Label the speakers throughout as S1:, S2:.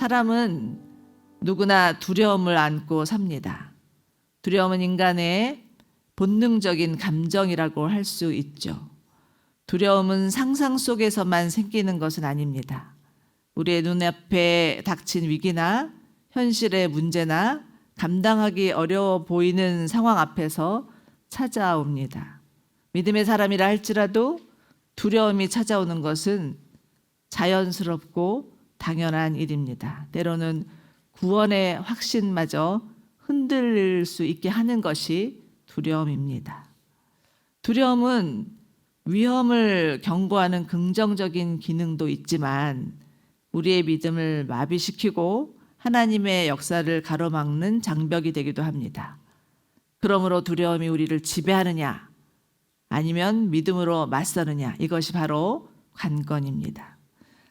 S1: 사람은 누구나 두려움을 안고 삽니다. 두려움은 인간의 본능적인 감정이라고 할 수 있죠. 두려움은 상상 속에서만 생기는 것은 아닙니다. 우리의 눈앞에 닥친 위기나 현실의 문제나 감당하기 어려워 보이는 상황 앞에서 찾아옵니다. 믿음의 사람이라 할지라도 두려움이 찾아오는 것은 자연스럽고 당연한 일입니다. 때로는 구원의 확신마저 흔들릴 수 있게 하는 것이 두려움입니다. 두려움은 위험을 경고하는 긍정적인 기능도 있지만 우리의 믿음을 마비시키고 하나님의 역사를 가로막는 장벽이 되기도 합니다. 그러므로 두려움이 우리를 지배하느냐 아니면 믿음으로 맞서느냐, 이것이 바로 관건입니다.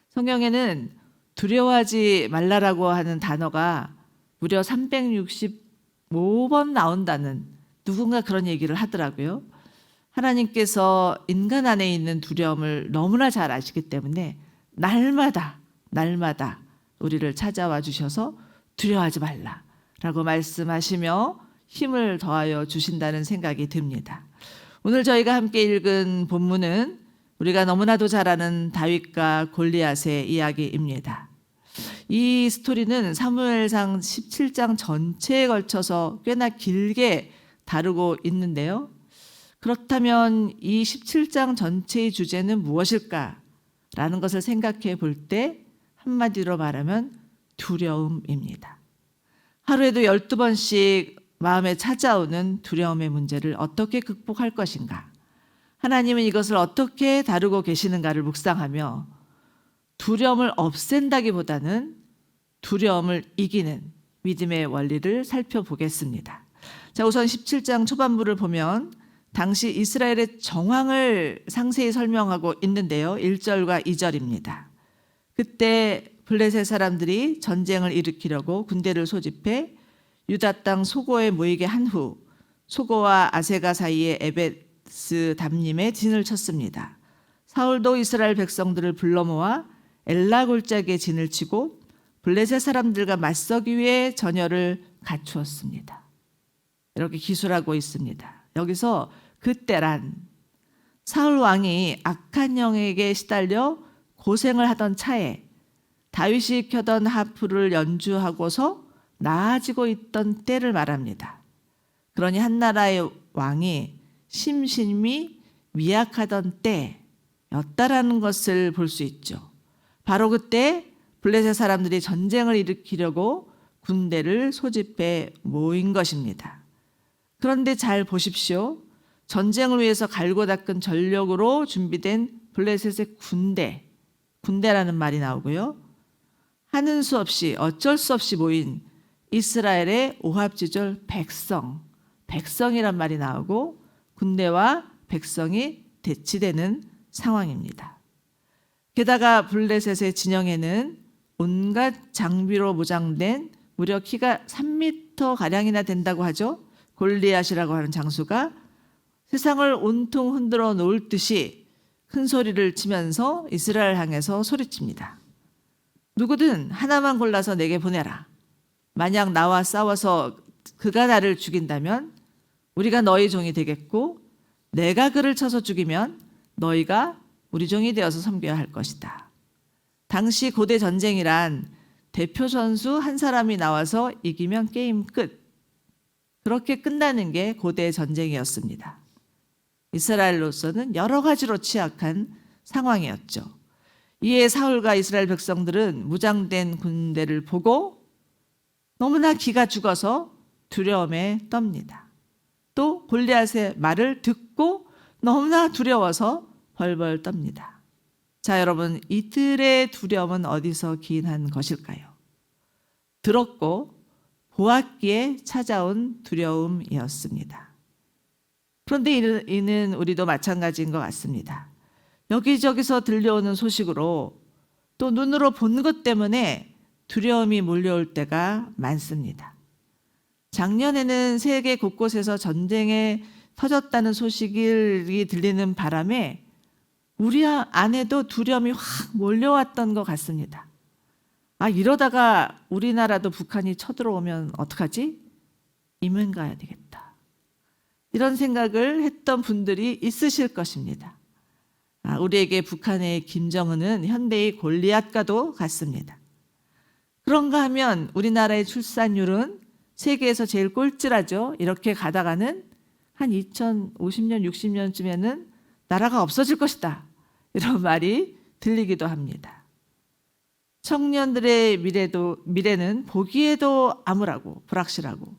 S1: 성경에는 두려워하지 말라라고 하는 단어가 무려 365번 나온다는, 누군가 그런 얘기를 하더라고요. 하나님께서 인간 안에 있는 두려움을 너무나 잘 아시기 때문에 날마다 우리를 찾아와 주셔서 두려워하지 말라라고 말씀하시며 힘을 더하여 주신다는 생각이 듭니다. 오늘 저희가 함께 읽은 본문은 우리가 너무나도 잘 아는 다윗과 골리앗의 이야기입니다. 이 스토리는 사무엘상 17장 전체에 걸쳐서 꽤나 길게 다루고 있는데요. 그렇다면 이 17장 전체의 주제는 무엇일까라는 것을 생각해 볼 때 한마디로 말하면 두려움입니다. 하루에도 12번씩 마음에 찾아오는 두려움의 문제를 어떻게 극복할 것인가? 하나님은 이것을 어떻게 다루고 계시는가를 묵상하며 두려움을 없앤다기보다는 두려움을 이기는 믿음의 원리를 살펴보겠습니다. 자, 우선 17장 초반부를 보면 당시 이스라엘의 정황을 상세히 설명하고 있는데요. 1절과 2절입니다. 그때 블레셋 사람들이 전쟁을 일으키려고 군대를 소집해 유다 땅 소고에 모이게 한 후 소고와 아세가 사이에 에베스 담림에 진을 쳤습니다. 사울도 이스라엘 백성들을 불러 모아 엘라 골짜기에 진을 치고 블레셋 사람들과 맞서기 위해 전열을 갖추었습니다. 이렇게 기술하고 있습니다. 여기서 그때란 사울 왕이 악한 영에게 시달려 고생을 하던 차에 다윗이 켜던 하프를 연주하고서 나아지고 있던 때를 말합니다. 그러니 한 나라의 왕이 심신이 미약하던 때였다라는 것을 볼 수 있죠. 바로 그때 블레셋 사람들이 전쟁을 일으키려고 군대를 소집해 모인 것입니다. 그런데 잘 보십시오. 전쟁을 위해서 갈고 닦은 전력으로 준비된 블레셋의 군대라는 말이 나오고요. 하는 수 없이 어쩔 수 없이 모인 이스라엘의 오합지졸 백성이란 말이 나오고 군대와 백성이 대치되는 상황입니다. 게다가 블레셋의 진영에는 온갖 장비로 무장된 무려 키가 3m가량이나 된다고 하죠. 골리앗이라고 하는 장수가 세상을 온통 흔들어 놓을 듯이 큰 소리를 치면서 이스라엘 향해서 소리칩니다. 누구든 하나만 골라서 내게 보내라. 만약 나와 싸워서 그가 나를 죽인다면 우리가 너희 종이 되겠고 내가 그를 쳐서 죽이면 너희가 우리 종이 되어서 섬겨야 할 것이다. 당시 고대 전쟁이란 대표 선수 한 사람이 나와서 이기면 게임 끝. 그렇게 끝나는 게 고대 전쟁이었습니다. 이스라엘로서는 여러 가지로 취약한 상황이었죠. 이에 사울과 이스라엘 백성들은 무장된 군대를 보고 너무나 기가 죽어서 두려움에 떱니다. 또 골리앗의 말을 듣고 너무나 두려워서 벌벌 떱니다. 자, 여러분, 이들의 두려움은 어디서 기인한 것일까요? 들었고 보았기에 찾아온 두려움이었습니다. 그런데 이는 우리도 마찬가지인 것 같습니다. 여기저기서 들려오는 소식으로 또 눈으로 본 것 때문에 두려움이 몰려올 때가 많습니다. 작년에는 세계 곳곳에서 전쟁에 터졌다는 소식이 들리는 바람에 우리 안에도 두려움이 확 몰려왔던 것 같습니다. 이러다가 우리나라도 북한이 쳐들어오면 어떡하지? 이민 가야 되겠다. 이런 생각을 했던 분들이 있으실 것입니다. 우리에게 북한의 김정은은 현대의 골리앗과도 같습니다. 그런가 하면 우리나라의 출산율은 세계에서 제일 꼴찌라죠. 이렇게 가다가는 한 2050년, 60년쯤에는 나라가 없어질 것이다. 이런 말이 들리기도 합니다. 청년들의 미래는 보기에도 암울하고 불확실하고,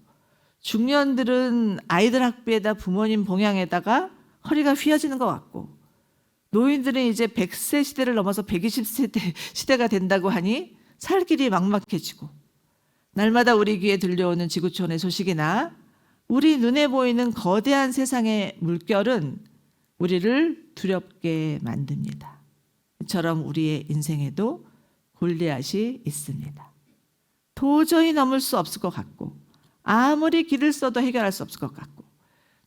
S1: 중년들은 아이들 학비에다 부모님 봉양에다가 허리가 휘어지는 것 같고, 노인들은 이제 100세 시대를 넘어서 120세 시대가 된다고 하니 살 길이 막막해지고, 날마다 우리 귀에 들려오는 지구촌의 소식이나 우리 눈에 보이는 거대한 세상의 물결은 우리를 두렵게 만듭니다. 이처럼 우리의 인생에도 골리앗이 있습니다. 도저히 넘을 수 없을 것 같고, 아무리 길을 써도 해결할 수 없을 것 같고,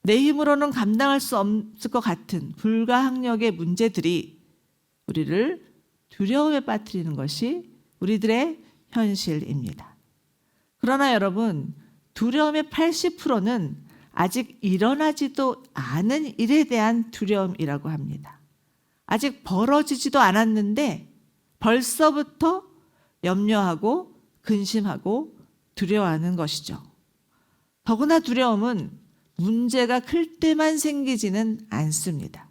S1: 내 힘으로는 감당할 수 없을 것 같은 불가항력의 문제들이 우리를 두려움에 빠뜨리는 것이 우리들의 현실입니다. 그러나 여러분, 두려움의 80%는 아직 일어나지도 않은 일에 대한 두려움이라고 합니다. 아직 벌어지지도 않았는데 벌써부터 염려하고 근심하고 두려워하는 것이죠. 더구나 두려움은 문제가 클 때만 생기지는 않습니다.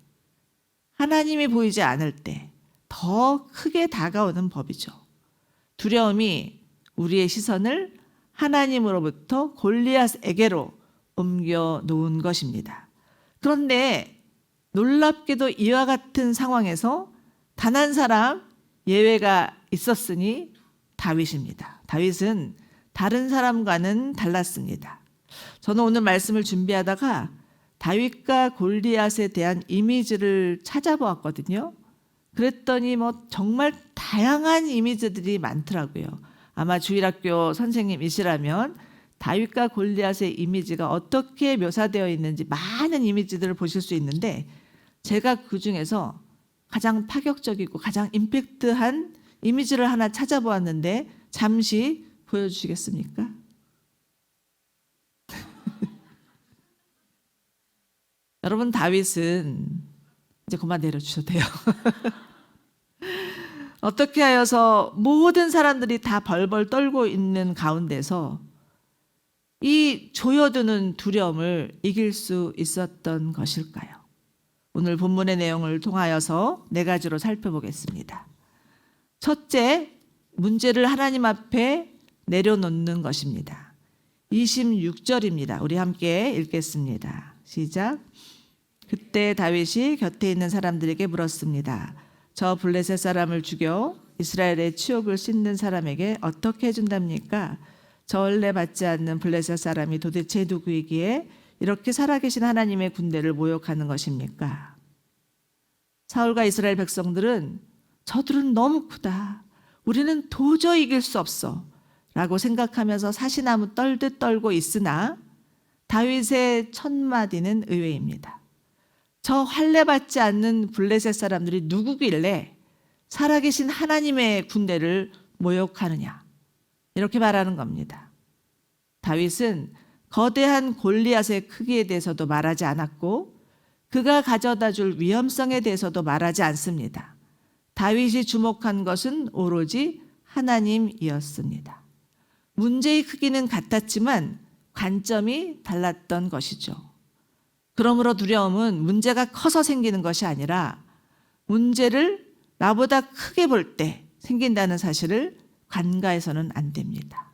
S1: 하나님이 보이지 않을 때 더 크게 다가오는 법이죠. 두려움이 우리의 시선을 하나님으로부터 골리앗에게로 옮겨 놓은 것입니다. 그런데 놀랍게도 이와 같은 상황에서 단 한 사람 예외가 있었으니 다윗입니다. 다윗은 다른 사람과는 달랐습니다. 저는 오늘 말씀을 준비하다가 다윗과 골리앗에 대한 이미지를 찾아보았거든요. 그랬더니 정말 다양한 이미지들이 많더라고요. 아마 주일학교 선생님이시라면 다윗과 골리앗의 이미지가 어떻게 묘사되어 있는지 많은 이미지들을 보실 수 있는데, 제가 그 중에서 가장 파격적이고 가장 임팩트한 이미지를 하나 찾아보았는데 잠시 보여주시겠습니까? 여러분, 다윗은 이제 그만 내려주셔도 돼요. 어떻게 하여서 모든 사람들이 다 벌벌 떨고 있는 가운데서 이 조여드는 두려움을 이길 수 있었던 것일까요? 오늘 본문의 내용을 통하여서 4가지로 살펴보겠습니다. 첫째, 문제를 하나님 앞에 내려놓는 것입니다. 26절입니다. 우리 함께 읽겠습니다. 시작. 그때 다윗이 곁에 있는 사람들에게 물었습니다. 저 블레셋 사람을 죽여 이스라엘의 치욕을 씻는 사람에게 어떻게 해준답니까? 전례 받지 않는 블레셋 사람이 도대체 누구이기에 이렇게 살아계신 하나님의 군대를 모욕하는 것입니까? 사울과 이스라엘 백성들은 저들은 너무 크다, 우리는 도저히 이길 수 없어 라고 생각하면서 사시나무 떨듯 떨고 있으나 다윗의 첫 마디는 의외입니다. 저 할례 받지 않는 블레셋 사람들이 누구길래 살아계신 하나님의 군대를 모욕하느냐, 이렇게 말하는 겁니다. 다윗은 거대한 골리앗의 크기에 대해서도 말하지 않았고 그가 가져다 줄 위험성에 대해서도 말하지 않습니다. 다윗이 주목한 것은 오로지 하나님이었습니다. 문제의 크기는 같았지만 관점이 달랐던 것이죠. 그러므로 두려움은 문제가 커서 생기는 것이 아니라 문제를 나보다 크게 볼 때 생긴다는 사실을 간과해서는 안 됩니다.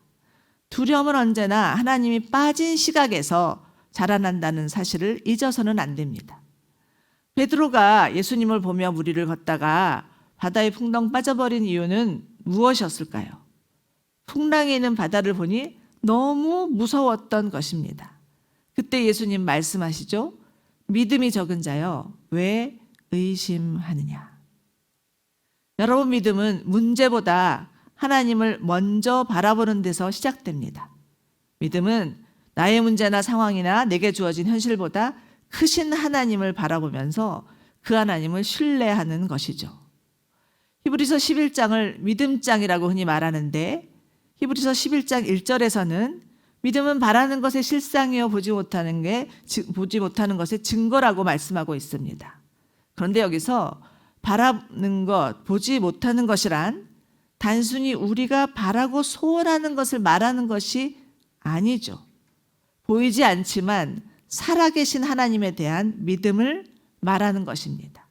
S1: 두려움은 언제나 하나님이 빠진 시각에서 자라난다는 사실을 잊어서는 안 됩니다. 베드로가 예수님을 보며 무리를 걷다가 바다에 풍덩 빠져버린 이유는 무엇이었을까요? 풍랑이 있는 바다를 보니 너무 무서웠던 것입니다. 그때 예수님 말씀하시죠. 믿음이 적은 자여, 왜 의심하느냐? 여러분, 믿음은 문제보다 하나님을 먼저 바라보는 데서 시작됩니다. 믿음은 나의 문제나 상황이나 내게 주어진 현실보다 크신 하나님을 바라보면서 그 하나님을 신뢰하는 것이죠. 히브리서 11장을 믿음장이라고 흔히 말하는데 히브리서 11장 1절에서는 믿음은 바라는 것의 실상이요 보지 못하는 것의 증거라고 말씀하고 있습니다. 그런데 여기서 바라는 것, 보지 못하는 것이란 단순히 우리가 바라고 소원하는 것을 말하는 것이 아니죠. 보이지 않지만 살아계신 하나님에 대한 믿음을 말하는 것입니다.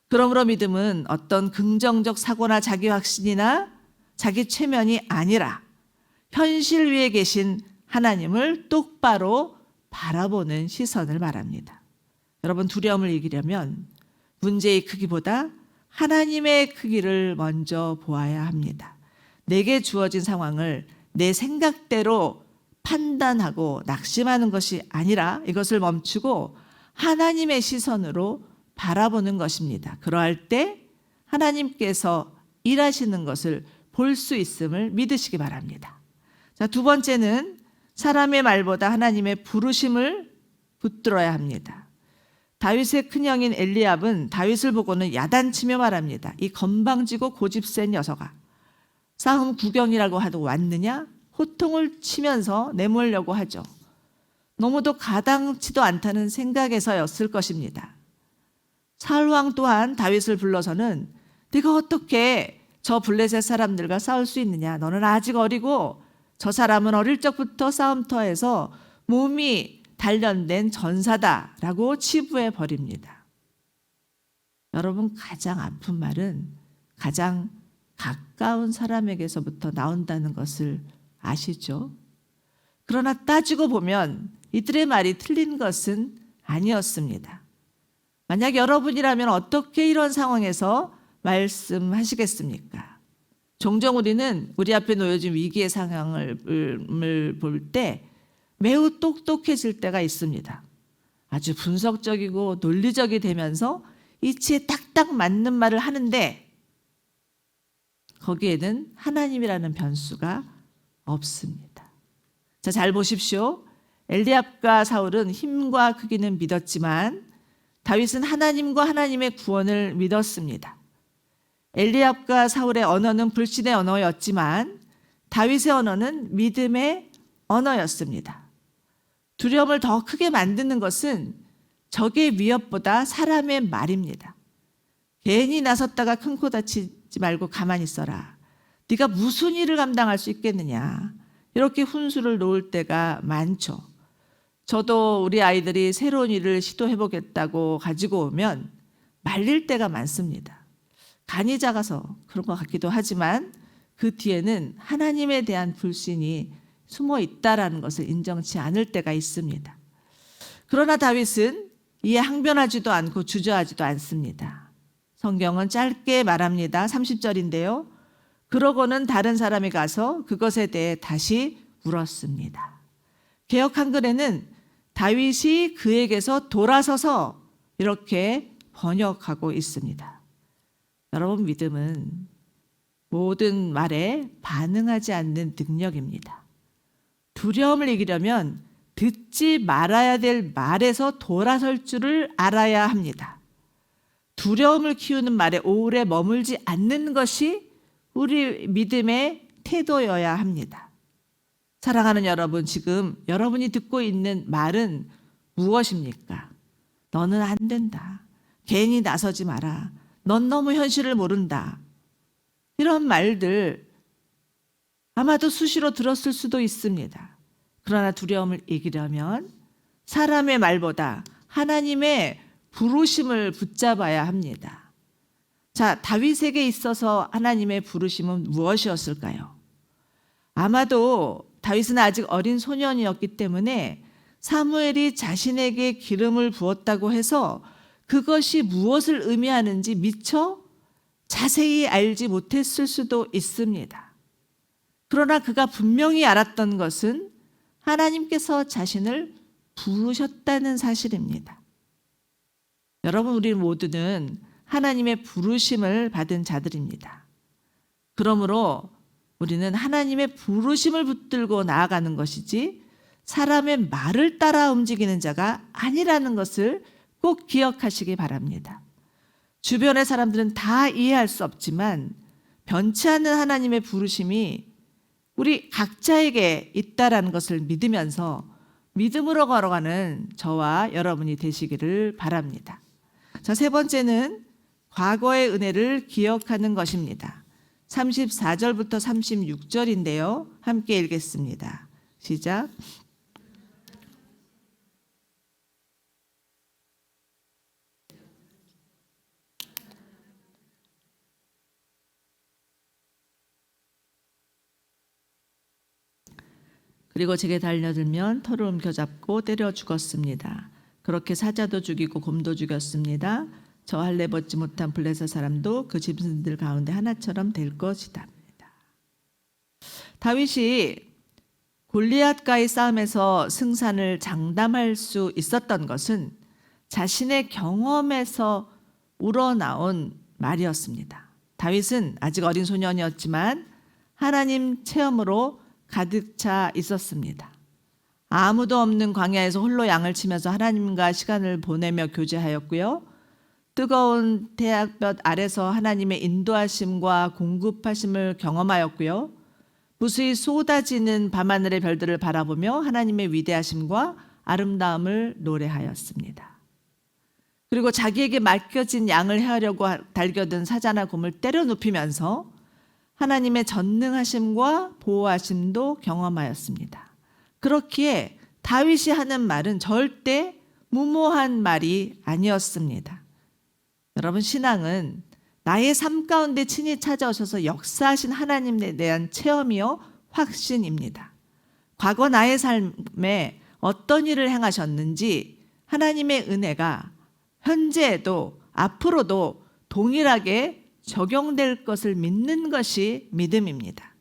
S1: 그러므로 믿음은 어떤 긍정적 사고나 자기 확신이나 자기 최면이 아니라 현실 위에 계신 하나님을 똑바로 바라보는 시선을 말합니다. 여러분, 두려움을 이기려면 문제의 크기보다 하나님의 크기를 먼저 보아야 합니다. 내게 주어진 상황을 내 생각대로 판단하고 낙심하는 것이 아니라 이것을 멈추고 하나님의 시선으로 바라보는 것입니다. 그러할 때 하나님께서 일하시는 것을 볼 수 있음을 믿으시기 바랍니다. 자, 두 번째는 사람의 말보다 하나님의 부르심을 붙들어야 합니다. 다윗의 큰형인 엘리압은 다윗을 보고는 야단치며 말합니다. 이 건방지고 고집센 녀석아, 싸움 구경이라고 하고 왔느냐? 호통을 치면서 내몰려고 하죠. 너무도 가당치도 않다는 생각에서였을 것입니다. 사울왕 또한 다윗을 불러서는 네가 어떻게 저 블레셋 사람들과 싸울 수 있느냐? 너는 아직 어리고 저 사람은 어릴 적부터 싸움터에서 몸이 단련된 전사다라고 치부해 버립니다. 여러분, 가장 아픈 말은 가장 가까운 사람에게서부터 나온다는 것을 아시죠? 그러나 따지고 보면 이들의 말이 틀린 것은 아니었습니다. 만약 여러분이라면 어떻게 이런 상황에서 말씀하시겠습니까? 종종 우리는 우리 앞에 놓여진 위기의 상황을 볼 때 매우 똑똑해질 때가 있습니다. 아주 분석적이고 논리적이 되면서 이치에 딱딱 맞는 말을 하는데 거기에는 하나님이라는 변수가 없습니다. 자, 잘 보십시오. 엘리압과 사울은 힘과 크기는 믿었지만 다윗은 하나님과 하나님의 구원을 믿었습니다. 엘리압과 사울의 언어는 불신의 언어였지만 다윗의 언어는 믿음의 언어였습니다. 두려움을 더 크게 만드는 것은 적의 위협보다 사람의 말입니다. 괜히 나섰다가 큰 코 다치지 말고 가만히 있어라. 네가 무슨 일을 감당할 수 있겠느냐. 이렇게 훈수를 놓을 때가 많죠. 저도 우리 아이들이 새로운 일을 시도해보겠다고 가지고 오면 말릴 때가 많습니다. 간이 작아서 그런 것 같기도 하지만 그 뒤에는 하나님에 대한 불신이 숨어 있다라는 것을 인정치 않을 때가 있습니다. 그러나 다윗은 이에 항변하지도 않고 주저하지도 않습니다. 성경은 짧게 말합니다. 30절인데요. 그러고는 다른 사람이 가서 그것에 대해 다시 물었습니다. 개역 한글에는 다윗이 그에게서 돌아서서 이렇게 번역하고 있습니다. 여러분, 믿음은 모든 말에 반응하지 않는 능력입니다. 두려움을 이기려면 듣지 말아야 될 말에서 돌아설 줄을 알아야 합니다. 두려움을 키우는 말에 오래 머물지 않는 것이 우리 믿음의 태도여야 합니다. 사랑하는 여러분, 지금 여러분이 듣고 있는 말은 무엇입니까? 너는 안 된다. 괜히 나서지 마라. 넌 너무 현실을 모른다. 이런 말들 아마도 수시로 들었을 수도 있습니다. 그러나 두려움을 이기려면 사람의 말보다 하나님의 부르심을 붙잡아야 합니다. 자, 다윗에게 있어서 하나님의 부르심은 무엇이었을까요? 아마도 다윗은 아직 어린 소년이었기 때문에 사무엘이 자신에게 기름을 부었다고 해서 그것이 무엇을 의미하는지 미처 자세히 알지 못했을 수도 있습니다. 그러나 그가 분명히 알았던 것은 하나님께서 자신을 부르셨다는 사실입니다. 여러분, 우리 모두는 하나님의 부르심을 받은 자들입니다. 그러므로 우리는 하나님의 부르심을 붙들고 나아가는 것이지 사람의 말을 따라 움직이는 자가 아니라는 것을 꼭 기억하시기 바랍니다. 주변의 사람들은 다 이해할 수 없지만 변치 않는 하나님의 부르심이 우리 각자에게 있다라는 것을 믿으면서 믿음으로 걸어가는 저와 여러분이 되시기를 바랍니다. 자, 세 번째는 과거의 은혜를 기억하는 것입니다. 34절부터 36절인데요. 함께 읽겠습니다. 시작. 그리고 제게 달려들면 털을 움켜잡고 때려 죽었습니다. 그렇게 사자도 죽이고 곰도 죽였습니다. 저 할례 벗지 못한 블레셋 사람도 그 짐승들 가운데 하나처럼 될 것이다. 다윗이 골리앗과의 싸움에서 승산을 장담할 수 있었던 것은 자신의 경험에서 우러나온 말이었습니다. 다윗은 아직 어린 소년이었지만 하나님 체험으로 가득 차 있었습니다. 아무도 없는 광야에서 홀로 양을 치면서 하나님과 시간을 보내며 교제하였고요. 뜨거운 태양볕 아래서 하나님의 인도하심과 공급하심을 경험하였고요. 무수히 쏟아지는 밤하늘의 별들을 바라보며 하나님의 위대하심과 아름다움을 노래하였습니다. 그리고 자기에게 맡겨진 양을 해하려고 달겨든 사자나 곰을 때려 눕히면서 하나님의 전능하심과 보호하심도 경험하였습니다. 그렇기에 다윗이 하는 말은 절대 무모한 말이 아니었습니다. 여러분, 신앙은 나의 삶 가운데 친히 찾아오셔서 역사하신 하나님에 대한 체험이요 확신입니다. 과거 나의 삶에 어떤 일을 행하셨는지 하나님의 은혜가 현재에도 앞으로도 동일하게 적용될 것을 믿는 것이 믿음입니다.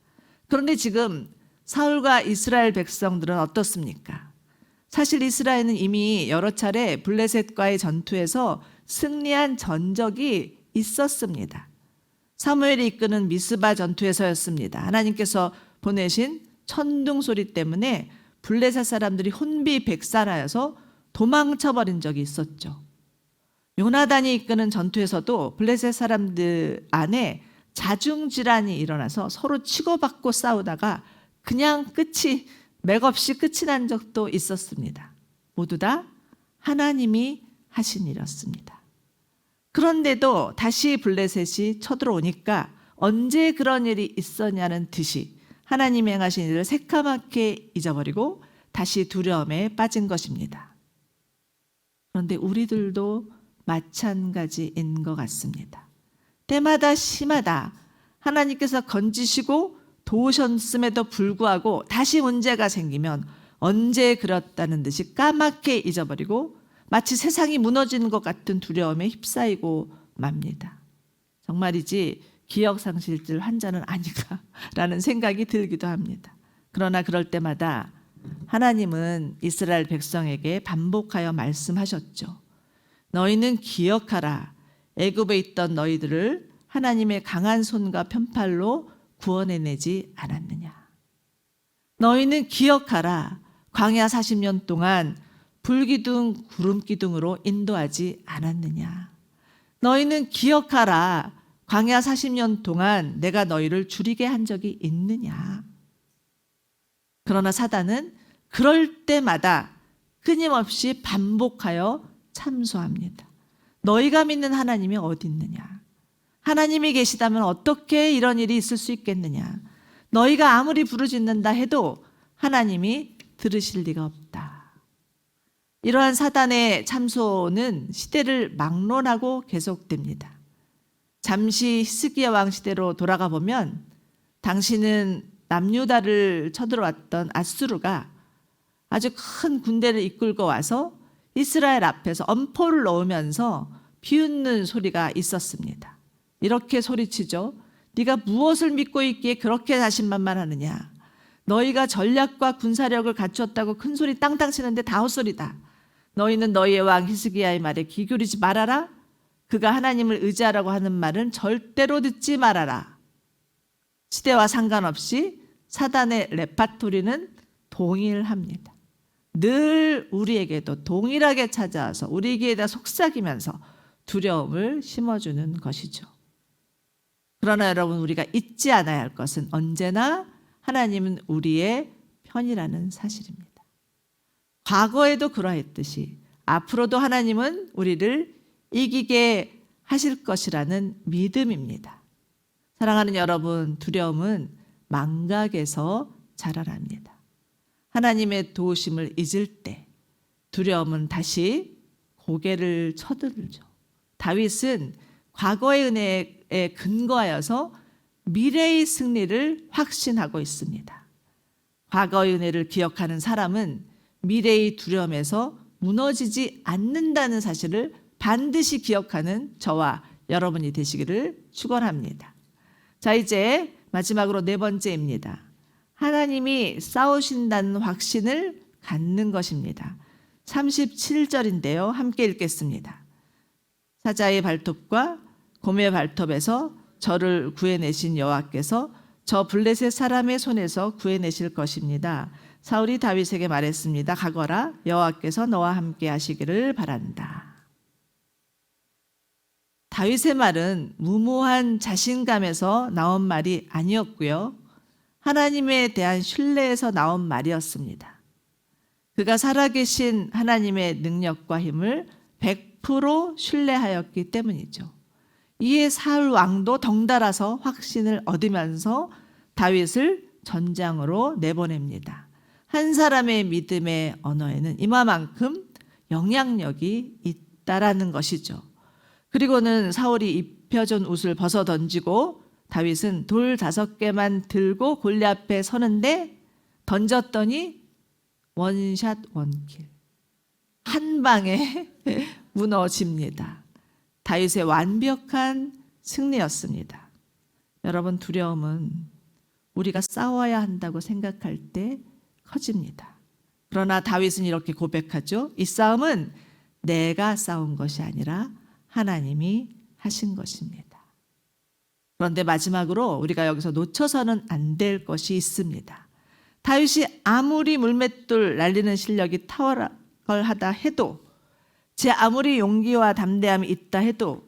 S1: 그런데 지금 사울과 이스라엘 백성들은 어떻습니까? 사실 이스라엘은 이미 여러 차례 블레셋과의 전투에서 승리한 전적이 있었습니다. 사무엘이 이끄는 미스바 전투에서였습니다. 하나님께서 보내신 천둥 소리 때문에 블레셋 사람들이 혼비백산하여서 도망쳐버린 적이 있었죠. 요나단이 이끄는 전투에서도 블레셋 사람들 안에 자중질환이 일어나서 서로 치고받고 싸우다가 그냥 맥없이 끝이 난 적도 있었습니다. 모두 다 하나님이 하신 일이었습니다. 그런데도 다시 블레셋이 쳐들어오니까 언제 그런 일이 있었냐는 듯이 하나님이 행하신 일을 새까맣게 잊어버리고 다시 두려움에 빠진 것입니다. 그런데 우리들도 마찬가지인 것 같습니다. 때마다 시마다 하나님께서 건지시고 도우셨음에도 불구하고 다시 문제가 생기면 언제 그렇다는 듯이 까맣게 잊어버리고 마치 세상이 무너지는 것 같은 두려움에 휩싸이고 맙니다. 정말이지 기억상실증 환자는 아닌가라는 생각이 들기도 합니다. 그러나 그럴 때마다 하나님은 이스라엘 백성에게 반복하여 말씀하셨죠. 너희는 기억하라. 애굽에 있던 너희들을 하나님의 강한 손과 편팔로 구원해내지 않았느냐. 너희는 기억하라. 광야 40년 동안 불기둥 구름기둥으로 인도하지 않았느냐. 너희는 기억하라. 광야 40년 동안 내가 너희를 줄이게 한 적이 있느냐. 그러나 사단은 그럴 때마다 끊임없이 반복하여 참소합니다. 너희가 믿는 하나님이 어디 있느냐? 하나님이 계시다면 어떻게 이런 일이 있을 수 있겠느냐? 너희가 아무리 부르짖는다 해도 하나님이 들으실 리가 없다. 이러한 사단의 참소는 시대를 막론하고 계속됩니다. 잠시 히스기야 왕 시대로 돌아가 보면 당시는 남유다를 쳐들어왔던 아수르가 아주 큰 군대를 이끌고 와서 이스라엘 앞에서 엄포를 놓으면서 비웃는 소리가 있었습니다. 이렇게 소리치죠. 네가 무엇을 믿고 있기에 그렇게 자신만만하느냐. 너희가 전략과 군사력을 갖추었다고 큰 소리 땅땅 치는데 다 헛소리다. 너희는 너희의 왕 히스기야의 말에 귀 기울이지 말아라. 그가 하나님을 의지하라고 하는 말은 절대로 듣지 말아라. 시대와 상관없이 사단의 레파토리는 동일합니다. 늘 우리에게도 동일하게 찾아와서 우리에게다 속삭이면서 두려움을 심어주는 것이죠. 그러나 여러분, 우리가 잊지 않아야 할 것은 언제나 하나님은 우리의 편이라는 사실입니다. 과거에도 그러했듯이 앞으로도 하나님은 우리를 이기게 하실 것이라는 믿음입니다. 사랑하는 여러분, 두려움은 망각에서 자라납니다. 하나님의 도우심을 잊을 때 두려움은 다시 고개를 쳐들죠. 다윗은 과거의 은혜에 근거하여서 미래의 승리를 확신하고 있습니다. 과거의 은혜를 기억하는 사람은 미래의 두려움에서 무너지지 않는다는 사실을 반드시 기억하는 저와 여러분이 되시기를 축원합니다. 자, 이제 마지막으로 네 번째입니다. 하나님이 싸우신다는 확신을 갖는 것입니다. 37절인데요. 함께 읽겠습니다. 사자의 발톱과 곰의 발톱에서 저를 구해내신 여호와께서 저 블레셋 사람의 손에서 구해내실 것입니다. 사울이 다윗에게 말했습니다. 가거라, 여호와께서 너와 함께 하시기를 바란다. 다윗의 말은 무모한 자신감에서 나온 말이 아니었고요. 하나님에 대한 신뢰에서 나온 말이었습니다. 그가 살아계신 하나님의 능력과 힘을 100% 신뢰하였기 때문이죠. 이에 사울 왕도 덩달아서 확신을 얻으면서 다윗을 전장으로 내보냅니다. 한 사람의 믿음의 언어에는 이만큼 영향력이 있다라는 것이죠. 그리고는 사울이 입혀준 옷을 벗어 던지고 다윗은 돌 5개만 들고 골리앗 앞에 서는데 던졌더니 원샷 원킬, 한 방에 무너집니다. 다윗의 완벽한 승리였습니다. 여러분, 두려움은 우리가 싸워야 한다고 생각할 때 커집니다. 그러나 다윗은 이렇게 고백하죠. 이 싸움은 내가 싸운 것이 아니라 하나님이 하신 것입니다. 그런데 마지막으로 우리가 여기서 놓쳐서는 안 될 것이 있습니다. 다윗이 아무리 물맷돌 날리는 실력이 탁월하다 해도, 제 아무리 용기와 담대함이 있다 해도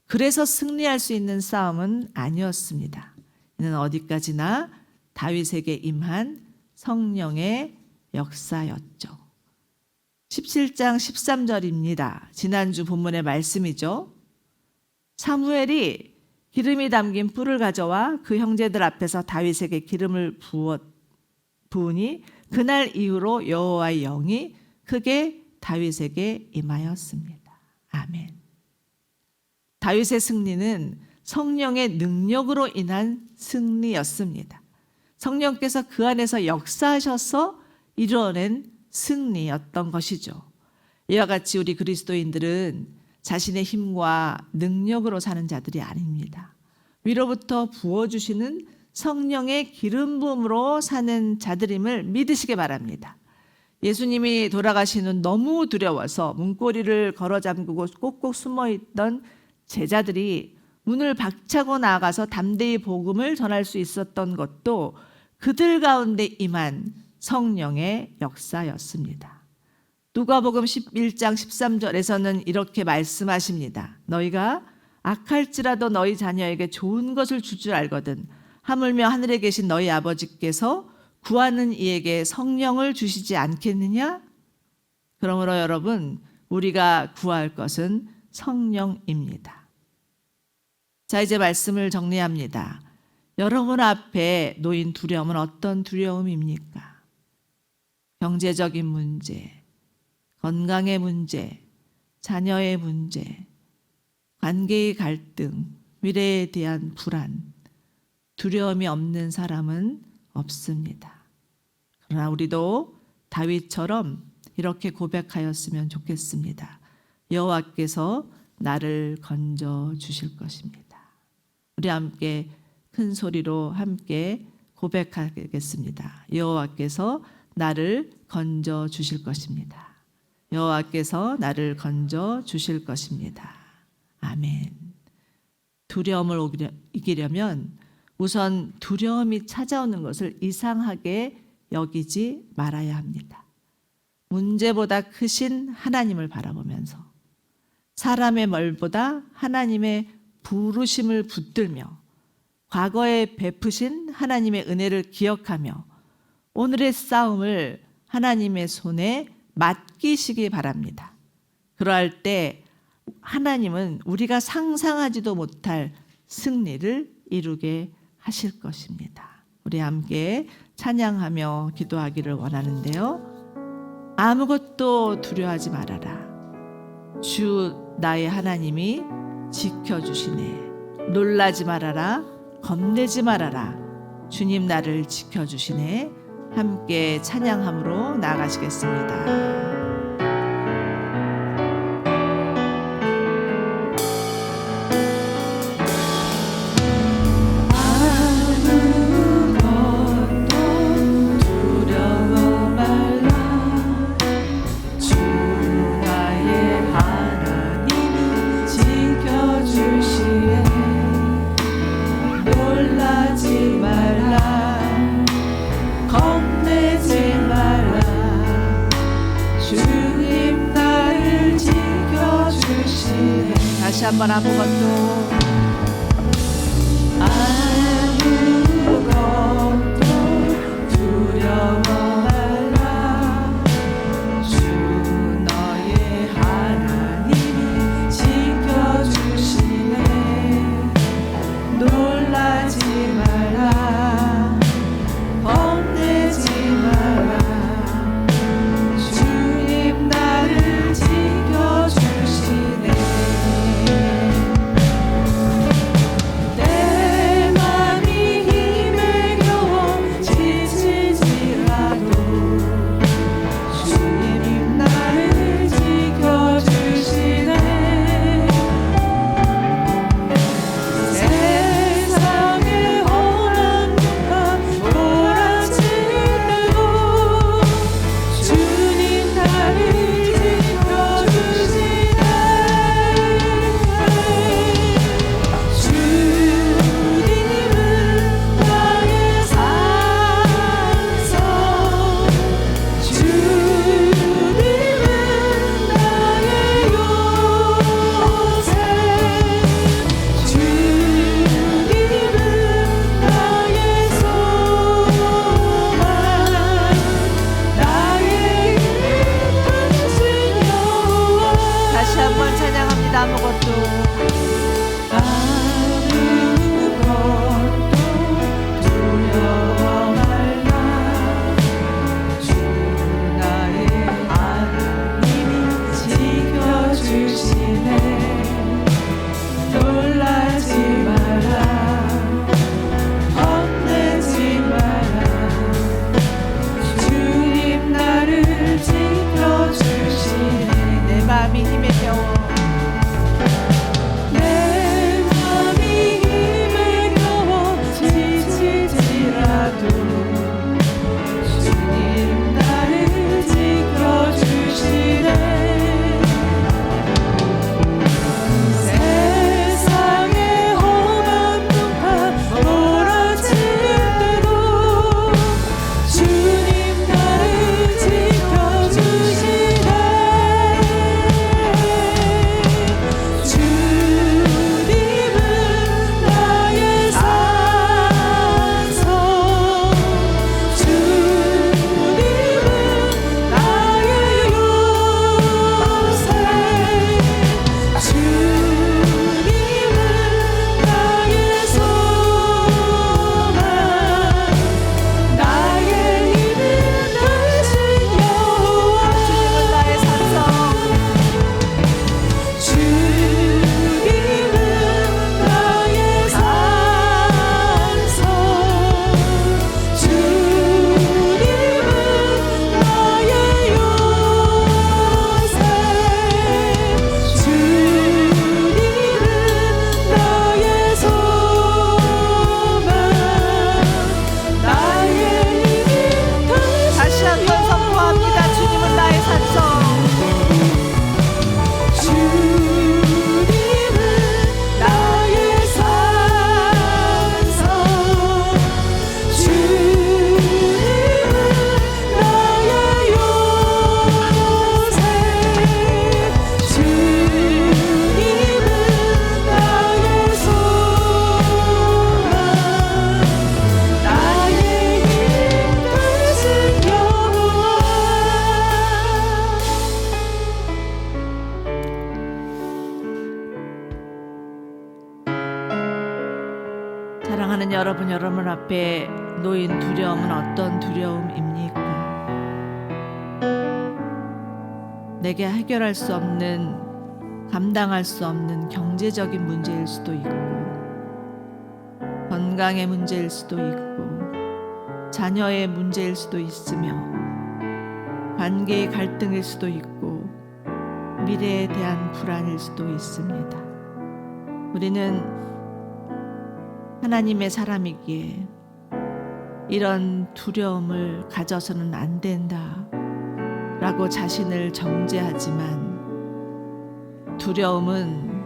S1: 그래서 승리할 수 있는 싸움은 아니었습니다. 이는 어디까지나 다윗에게 임한 성령의 역사였죠. 17장 13절입니다. 지난주 본문의 말씀이죠. 사무엘이 기름이 담긴 뿔을 가져와 그 형제들 앞에서 다윗에게 기름을 부으니 그날 이후로 여호와의 영이 크게 다윗에게 임하였습니다. 아멘. 다윗의 승리는 성령의 능력으로 인한 승리였습니다. 성령께서 그 안에서 역사하셔서 이뤄낸 승리였던 것이죠. 이와 같이 우리 그리스도인들은 자신의 힘과 능력으로 사는 자들이 아닙니다. 위로부터 부어주시는 성령의 기름 부음으로 사는 자들임을 믿으시기 바랍니다. 예수님이 돌아가신 후 너무 두려워서 문고리를 걸어 잠그고 꼭꼭 숨어있던 제자들이 문을 박차고 나아가서 담대히 복음을 전할 수 있었던 것도 그들 가운데 임한 성령의 역사였습니다. 누가복음 11장 13절에서는 이렇게 말씀하십니다. 너희가 악할지라도 너희 자녀에게 좋은 것을 줄 줄 알거든 하물며 하늘에 계신 너희 아버지께서 구하는 이에게 성령을 주시지 않겠느냐? 그러므로 여러분, 우리가 구할 것은 성령입니다. 자, 이제 말씀을 정리합니다. 여러분 앞에 놓인 두려움은 어떤 두려움입니까? 경제적인 문제, 건강의 문제, 자녀의 문제, 관계의 갈등, 미래에 대한 불안, 두려움이 없는 사람은 없습니다. 그러나 우리도 다윗처럼 이렇게 고백하였으면 좋겠습니다. 여호와께서 나를 건져 주실 것입니다. 우리 함께 큰 소리로 함께 고백하겠습니다. 여호와께서 나를 건져 주실 것입니다. 여호와께서 나를 건져 주실 것입니다. 아멘. 두려움을 이기려면 우선 두려움이 찾아오는 것을 이상하게 여기지 말아야 합니다. 문제보다 크신 하나님을 바라보면서 사람의 말보다 하나님의 부르심을 붙들며 과거에 베푸신 하나님의 은혜를 기억하며 오늘의 싸움을 하나님의 손에 맡기시기 바랍니다. 그러할 때 하나님은 우리가 상상하지도 못할 승리를 이루게 하실 것입니다. 우리 함께 찬양하며 기도하기를 원하는데요. 아무것도 두려워하지 말아라. 주 나의 하나님이 지켜주시네. 놀라지 말아라. 겁내지 말아라. 주님 나를 지켜주시네. 함께 찬양함으로 나아가시겠습니다. 다시 한번 아무것도 두려워 말라. 주 너의 하나님이 지켜주시네. 놀라지 말라. 겁내지 말라. 주님 나를 지켜주시네. 사랑하는 여러분 앞에 놓인 두려움은 어떤 두려움입니까? 내게 해결할 수 없는, 감당할 수 없는 경제적인 문제일 수도 있고, 건강의 문제일 수도 있고, 자녀의 문제일 수도 있으며, 관계의 갈등일 수도 있고, 미래에 대한 불안일 수도 있습니다. 우리는 하나님의 사람이기에 이런 두려움을 가져서는 안 된다 라고 자신을 정죄하지만, 두려움은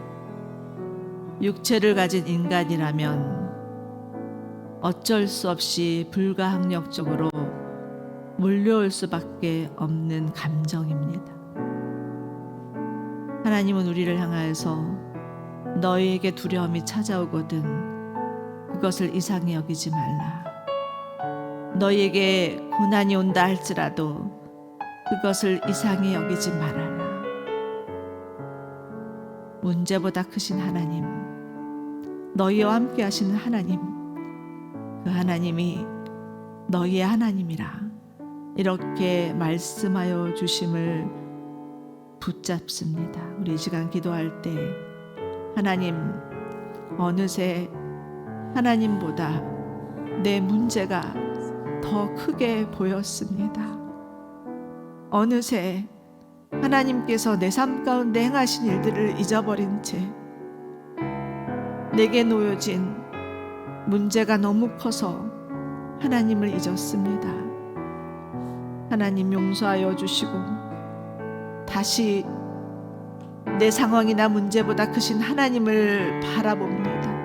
S1: 육체를 가진 인간이라면 어쩔 수 없이 불가항력적으로 몰려올 수밖에 없는 감정입니다. 하나님은 우리를 향하여서 너희에게 두려움이 찾아오거든 그것을 이상히 여기지 말라. 너희에게 고난이 온다 할지라도 그것을 이상히 여기지 말아라. 문제보다 크신 하나님, 너희와 함께 하시는 하나님, 그 하나님이 너희의 하나님이라 이렇게 말씀하여 주심을 붙잡습니다. 우리 이 시간 기도할 때 하나님, 어느새 하나님보다 내 문제가 더 크게 보였습니다. 어느새 하나님께서 내 삶 가운데 행하신 일들을 잊어버린 채 내게 놓여진 문제가 너무 커서 하나님을 잊었습니다. 하나님 용서하여 주시고 다시 내 상황이나 문제보다 크신 하나님을 바라봅니다.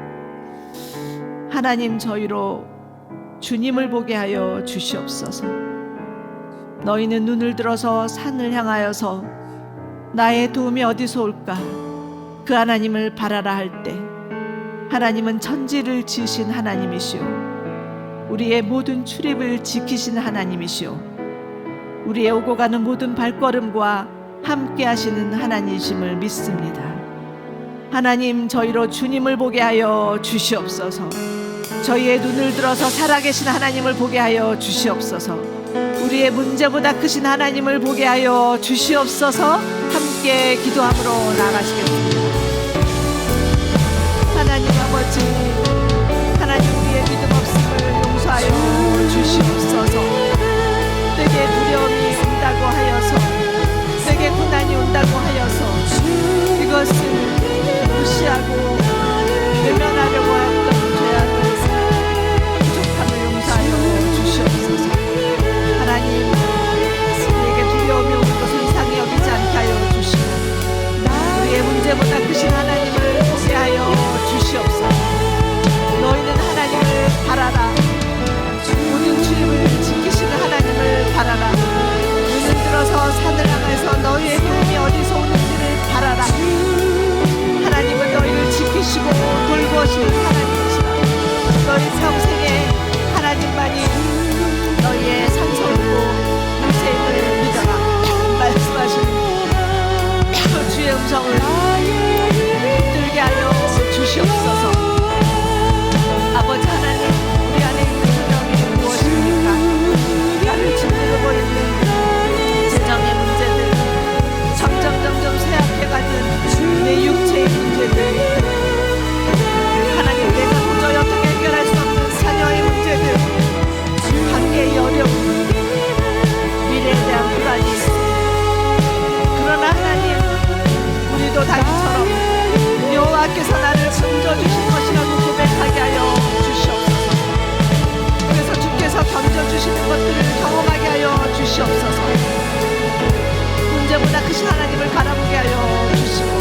S1: 하나님, 저희로 주님을 보게 하여 주시옵소서. 너희는 눈을 들어서 산을 향하여서 나의 도움이 어디서 올까? 그 하나님을 바라라 할 때 하나님은 천지를 지으신 하나님이시오, 우리의 모든 출입을 지키신 하나님이시오, 우리의 오고 가는 모든 발걸음과 함께 하시는 하나님이심을 믿습니다. 하나님, 저희로 주님을 보게 하여 주시옵소서. 저희의 눈을 들어서 살아계신 하나님을 보게 하여 주시옵소서. 우리의 문제보다 크신 하나님을 보게 하여 주시옵소서. 함께 기도함으로 나아가시겠습니다. 하나님 아버지, 하나님, 우리의 믿음 없음을 용서하여 주시옵소서. 내게 두려움이 온다고 하여서, 내게 고난이 온다고 하여서 이것을 무시하고 외면하려고 했던 죄악을, 부족함을 용서하여 주시옵소서. 하나님, 우리에게 두려움이 오는 것을 이상히 여기지 않게 하여 주시고 우리의 문제보다 크신 하나님을 보게 하여 주시옵소서. 너희는 하나님을 바라라. 모든 주님을 지키시는 하나님을 바라라. 눈을 들어서 산을 향해서 너희의 도움이 어디서 오는지를 바라라. 하나님은 너희를 지키시고 돌보시는 하나님이시라. 너희 평생에 하나님만이 너희의 산성이고 인생을 믿어라 말씀하시는 주의 음성을 들게 하여 주시옵소서. 아버지 하나님, 우리 안에 있는 두려움이 무엇입니까? 나를 짓누르고 있는 재정의 문제들, 점점 쇠약해가는 내 육체의 문제들, 하나님, 내가 도저히 어떻게 해결할 수 없는 자녀의 문제들, 관계의 어려움, 미래에 대한 불안이 있습니다. 그러나 하나님, 우리도 다윗처럼 여호와께서 나를 건져주신 것이라고 고백하게 하여 주시옵소서. 그래서 주께서 던져주시는 것들을 경험하게 하여 주시옵소서. 문제보다 크신 하나님을 바라보게 하여 주시고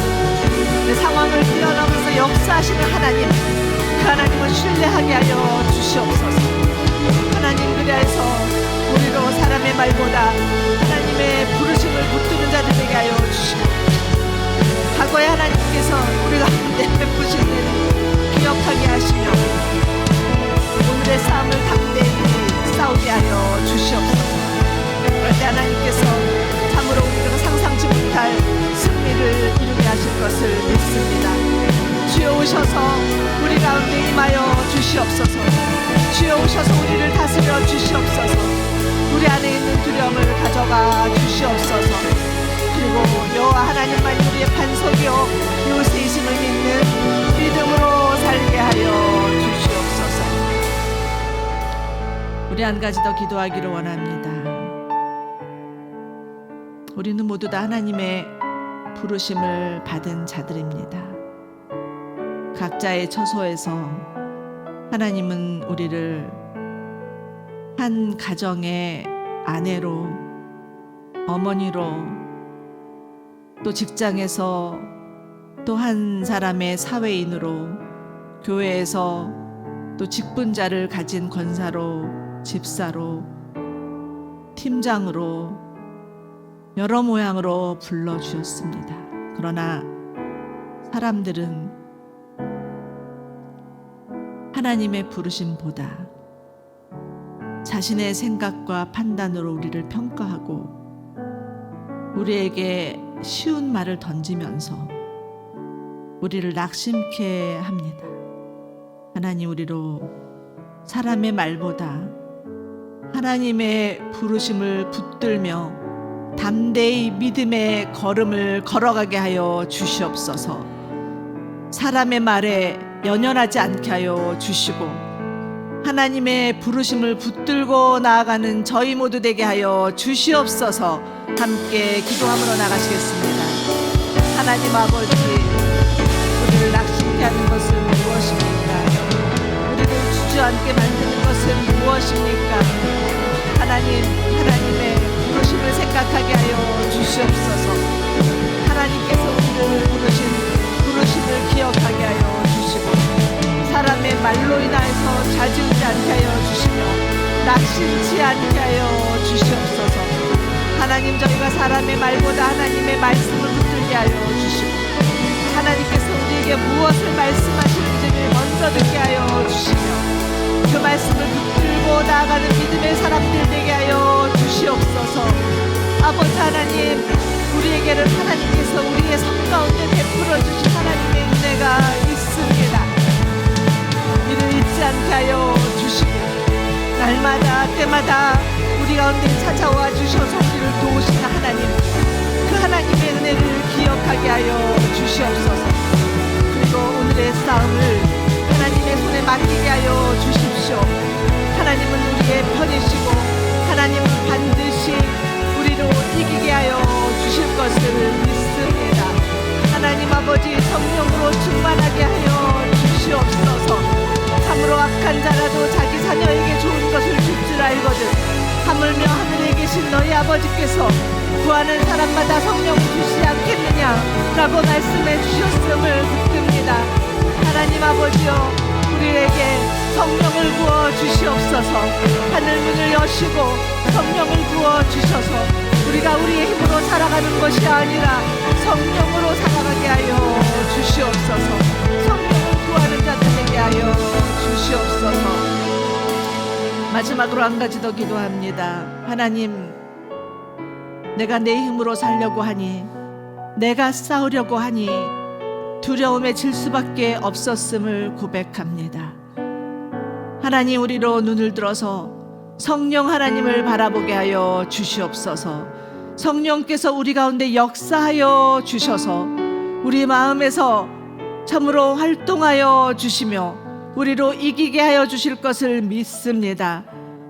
S1: 내 상황을 뛰어넘어서 역사하시는 하나님, 그 하나님을 신뢰하게 하여 주시옵소서. 하나님, 그리하여서 우리로 사람의 말보다 하나님의 부르심을 붙드는 자들 되게 하여 주시고 과거에 하나님께서 우리가 가운데 베푸신 일을 기억하게 하시며 오늘의 싸움을 담대히 싸우게 하여 주시옵소서. 그럴 때 하나님께서 참으로 우리가 상상치 못할 승리를 이루게 하실 것을 믿습니다. 주여, 오셔서 우리 가운데 임하여 주시옵소서. 주여 오셔서 우리를 다스려 주시옵소서. 우리 안에 있는 두려움을 가져가 주시옵소서. 그리고 여호와 하나님만이 우리의 반석이요 요새이심을 믿는 믿음으로 살게 하여 주시옵소서. 우리 한 가지 더 기도하기를 원합니다. 우리는 모두 다 하나님의 부르심을 받은 자들입니다. 각자의 처소에서 하나님은 우리를 한 가정의 아내로, 어머니로, 또 직장에서 또 한 사람의 사회인으로, 교회에서 또 직분자를 가진 권사로, 집사로, 팀장으로 여러 모양으로 불러주셨습니다. 그러나 사람들은 하나님의 부르심보다 자신의 생각과 판단으로 우리를 평가하고 우리에게 쉬운 말을 던지면서 우리를 낙심케 합니다. 하나님, 우리로 사람의 말보다 하나님의 부르심을 붙들며 담대히 믿음의 걸음을 걸어가게 하여 주시옵소서. 사람의 말에 연연하지 않게 하여 주시고 하나님의 부르심을 붙들고 나아가는 저희 모두 되게 하여 주시옵소서. 함께 기도함으로 나가시겠습니다. 하나님 아버지, 우리를 낙심케 하는 것은 무엇입니까? 우리를 주저앉게 만드는 것은 무엇입니까? 하나님의 부르심을 생각하게 하여 주시옵소서. 하나님께서 우리를 부르신 부르심을 기억하게 하여 주시고 사람의 말로 인하여서 좌지우지 않게 하여 주시며 낙심치 않게 하여 주시옵소서. 하나님, 저희가 사람의 말보다 하나님의 말씀을 붙들게 하여 주시고 하나님께서 우리에게 무엇을 말씀하시는지를 먼저 듣게 하여 주시며 그 말씀을 붙들고 나아가는 믿음의 사람들 되게 하여 주시옵소서. 아버지 하나님, 우리에게는 하나님께서 우리의 삶 가운데 베풀어 주신 하나님의 은혜가 있습니다. 이를 잊지 않게 하여 주시고 날마다 때마다 우리 가운데 찾아와 주셔서 우리를 도우시는 하나님, 그 하나님의 은혜를 기억하게 하여 주시옵소서. 그리고 오늘의 싸움을 하나님의 손에 맡기게 하여 주십시오. 하나님은 우리의 편이시고 하나님은 반드시 우리로 이기게 하여 주실 것을 믿습니다. 하나님 아버지, 성령으로 충만하게 하여 주시옵소서. 참으로 악한 자라도 자기 자녀에게 좋은 것을 줄 줄 알거든 하물며 하늘에 계신 너희 아버지께서 구하는 사람마다 성령을 주시지 않겠느냐 라고 말씀해 주셨음을 붙듭니다. 하나님 아버지여, 우리에게 성령을 부어 주시옵소서. 하늘 문을 여시고 성령을 부어 주셔서 우리가 우리의 힘으로 살아가는 것이 아니라 성령으로 살아가게 하여 주시옵소서. 성령을 구하는 자들 되게 하여 주시옵소서. 마지막으로 한 가지 더 기도합니다. 하나님, 내가 내 힘으로 살려고 하니, 내가 싸우려고 하니 두려움에 질 수밖에 없었음을 고백합니다. 하나님, 우리로 눈을 들어서 성령 하나님을 바라보게 하여 주시옵소서. 성령께서 우리 가운데 역사하여 주셔서 우리 마음에서 참으로 활동하여 주시며 우리로 이기게 하여 주실 것을 믿습니다.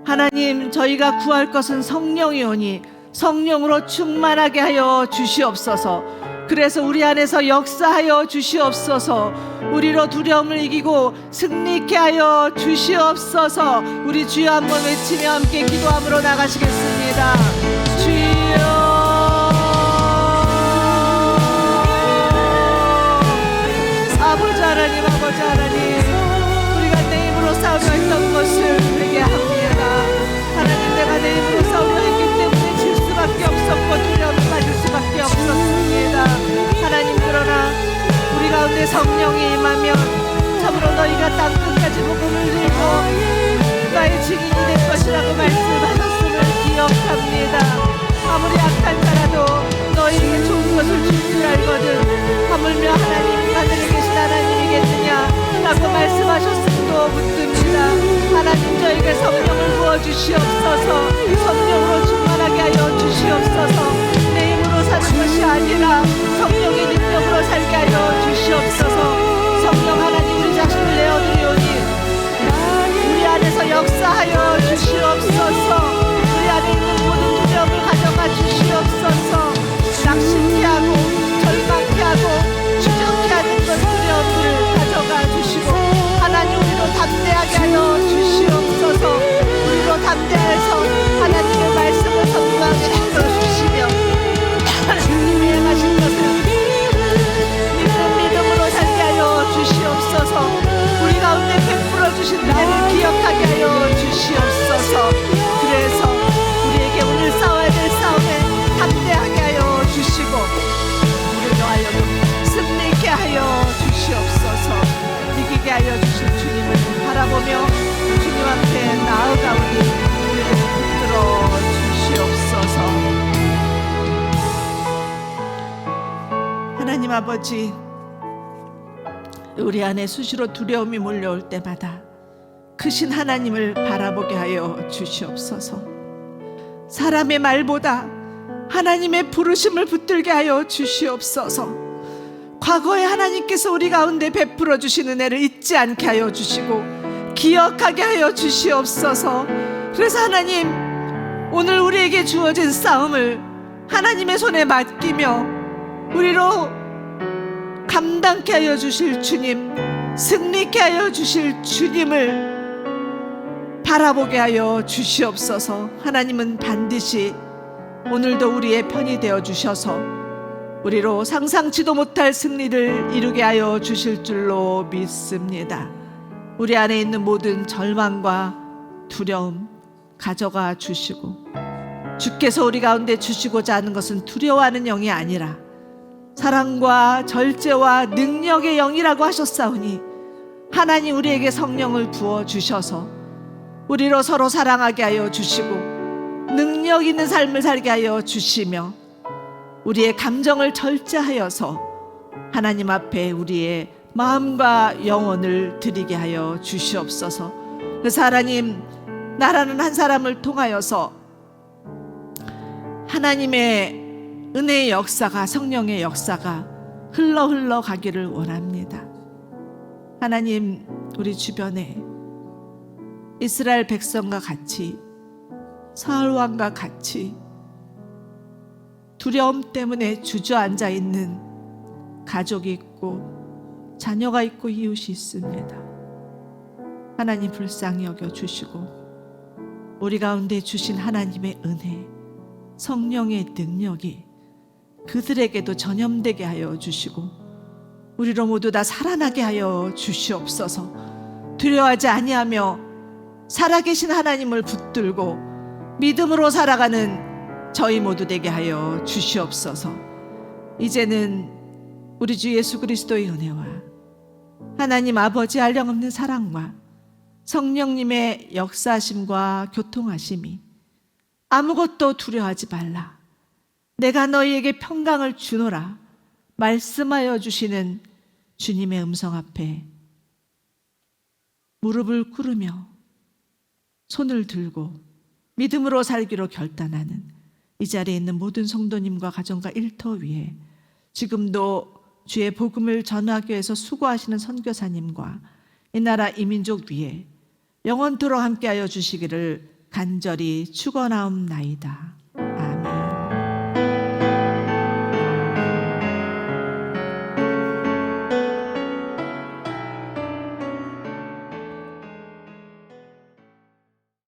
S1: 하나님, 저희가 구할 것은 성령이오니 성령으로 충만하게 하여 주시옵소서. 그래서 우리 안에서 역사하여 주시옵소서. 우리로 두려움을 이기고 승리케 하여 주시옵소서. 우리 주여 한번 외치며 함께 기도함으로 나가시겠습니다. 주여, 아버지 하나님, 아버지 하나님, 우리가 내 힘으로 싸우려 했던 것을 되게 합니다. 하나님, 내가 내 힘으로 싸우려 했기 때문에 질 수밖에 없었고 두려움을 가질 수밖에 없었습니다. 하나님, 그러나 우리 가운데 성령이 임하면 참으로 너희가 땅 끝까지 복음을 들고 나의 증인이 될 것이라고 말씀하셨음을 기억합니다. 아무리 악한 자라도 너희에게 좋은 것을 줄 줄 알거든 하물며 하나님, 하늘에 계신 하나님이겠느냐 속에 성령을 부어주시옵소서. 성령으로 충만하게 하여 주시옵소서. 내 힘으로 사는 것이 아니라 성령의 능력으로 살게 하여 주시옵소서. 성령 하나님, 우리 자신을 내어드리오니 우리 안에서 역사하여 주시옵소서. 우리 안에 있는 모든 두려움을 가져가 주시옵소서. 낙심케 하고 절망케 하고 추적케 하는 것 두려움을 가져가 주시고 하나님, 우리로 담대하게 하여 주시옵소서. 우리로 담대해서 하나님의 말씀을 선포하게 하여 주시며 하나님이 행하신 것을 믿음으로 살게 하여 주시옵소서. 우리 가운데 베풀어 주신 은혜를 기억하게 하여 주시옵소서. 그래서 우리에게 오늘 싸워야 될 싸움에 담대하게 하여 주시고 우리로 하여금 승리케 하여 주시옵소서. 이기게 하여 주실 주님을 바라보며 주님 앞에 나아가오니 우리를 붙들어 주시옵소서. 하나님 아버지, 우리 안에 수시로 두려움이 몰려올 때마다 크신 하나님을 바라보게 하여 주시옵소서. 사람의 말보다 하나님의 부르심을 붙들게 하여 주시옵소서. 과거에 하나님께서 우리 가운데 베풀어 주신 은혜를 잊지 않게 하여 주시고 기억하게 하여 주시옵소서. 그래서 하나님, 오늘 우리에게 주어진 싸움을 하나님의 손에 맡기며 우리로 감당케 하여 주실 주님, 승리케 하여 주실 주님을 바라보게 하여 주시옵소서. 하나님은 반드시 오늘도 우리의 편이 되어 주셔서 우리로 상상치도 못할 승리를 이루게 하여 주실 줄로 믿습니다. 우리 안에 있는 모든 절망과 두려움 가져가 주시고, 주께서 우리 가운데 주시고자 하는 것은 두려워하는 영이 아니라 사랑과 절제와 능력의 영이라고 하셨사오니 하나님, 우리에게 성령을 부어 주셔서 우리로 서로 사랑하게 하여 주시고 능력 있는 삶을 살게 하여 주시며 우리의 감정을 절제하여서 하나님 앞에 우리의 마음과 영혼을 드리게 하여 주시옵소서. 그래서 하나님, 나라는 한 사람을 통하여서 하나님의 은혜의 역사가, 성령의 역사가 흘러 가기를 원합니다. 하나님, 우리 주변에 이스라엘 백성과 같이, 사울 왕과 같이 두려움 때문에 주저앉아 있는 가족이 있고 자녀가 있고 이웃이 있습니다. 하나님, 불쌍히 여겨 주시고 우리 가운데 주신 하나님의 은혜, 성령의 능력이 그들에게도 전염되게 하여 주시고 우리로 모두 다 살아나게 하여 주시옵소서. 두려워하지 아니하며 살아계신 하나님을 붙들고 믿음으로 살아가는 저희 모두 되게 하여 주시옵소서. 이제는 우리 주 예수 그리스도의 은혜와 하나님 아버지 한량없는 사랑과 성령님의 역사하심과 교통하심이 아무것도 두려워하지 말라, 내가 너희에게 평강을 주노라 말씀하여 주시는 주님의 음성 앞에 무릎을 꿇으며 손을 들고 믿음으로 살기로 결단하는 이 자리에 있는 모든 성도님과 가정과 일터 위에 지금도 주의 복음을 전하기 위해서 수고하시는 선교사님과 이 나라 이민족 위에 영원토록 함께하여 주시기를 간절히 축원하옵나이다.